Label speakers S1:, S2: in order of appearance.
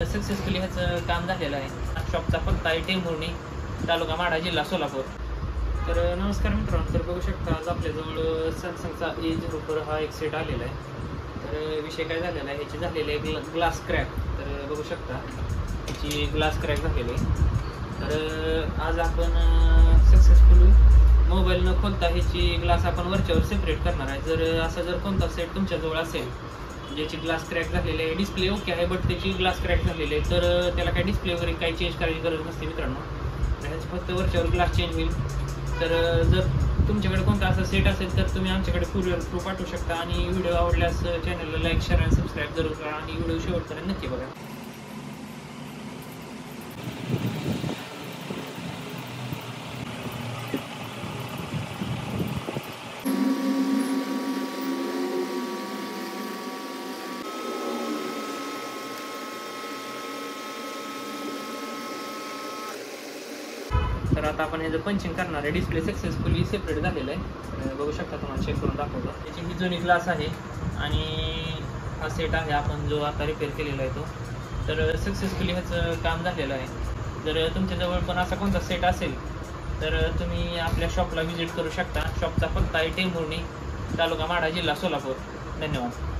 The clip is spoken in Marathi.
S1: सक्सेसफुली ह्याचं काम झालेलं आहे. शॉपचा पत्ता आहे टेंभुर्णी, तालुका माढा, जिल्हा सोलापूर. तर नमस्कार मित्रांनो, तर बघू शकता आज आपल्याजवळ सॅमसंगचा A04 हा एक सेट आलेला आहे. तर विषय काय झालेला आहे, ह्याची झालेली आहे ग्लास क्रॅक. तर बघू शकता ह्याची ग्लास क्रॅक झालेली आहे. तर आज आपण सक्सेसफुली मोबाईल न खोलता ह्याची ग्लास आपण वरच्यावर सेपरेट करणार आहे. जर कोणता सेट तुमच्याजवळ असेल ज्याची ग्लास क्रॅक झालेली आहे, डिस्प्ले ओके आहे बट त्याची ग्लास क्रॅक झालेली आहे, तर त्याला काही डिस्प्ले वगैरे काही चेंज करायची गरज नसते मित्रांनो. ह्याचं फक्त वरच्यावर ग्लास चेंज होईल. तर जर तुमच्याकडे कोणता असा सेट असेल तर तुम्ही आमच्याकडे कुरिअर थ्रू पाठवू शकता. आणि व्हिडिओ आवडल्यास चॅनलला लाईक, शेअर आणि सबस्क्राईब जरूर करा आणि व्हिडिओ शेवटपर्यंत नक्की बघा. तर आता आपण ह्याचं पंचिंग करणार आहे. डिस्प्ले सक्सेसफुली सेपरेट झालेलं आहे. तर बघू शकता, तुम्हाला चेक करून दाखवतो. त्याची ही जुनी ग्लास आहे आणि हा सेट आहे आपण जो आता रिपेअर केलेला आहे तो. तर सक्सेसफुली ह्याचं काम झालेलं आहे. जर तुमच्याजवळ पण असा कोणता सेट असेल तर तुम्ही आपल्या शॉपला व्हिजिट करू शकता. शॉपचा पत्ता आहे टेंभुर्णी, तालुका माढा, जिल्हा सोलापूर. धन्यवाद.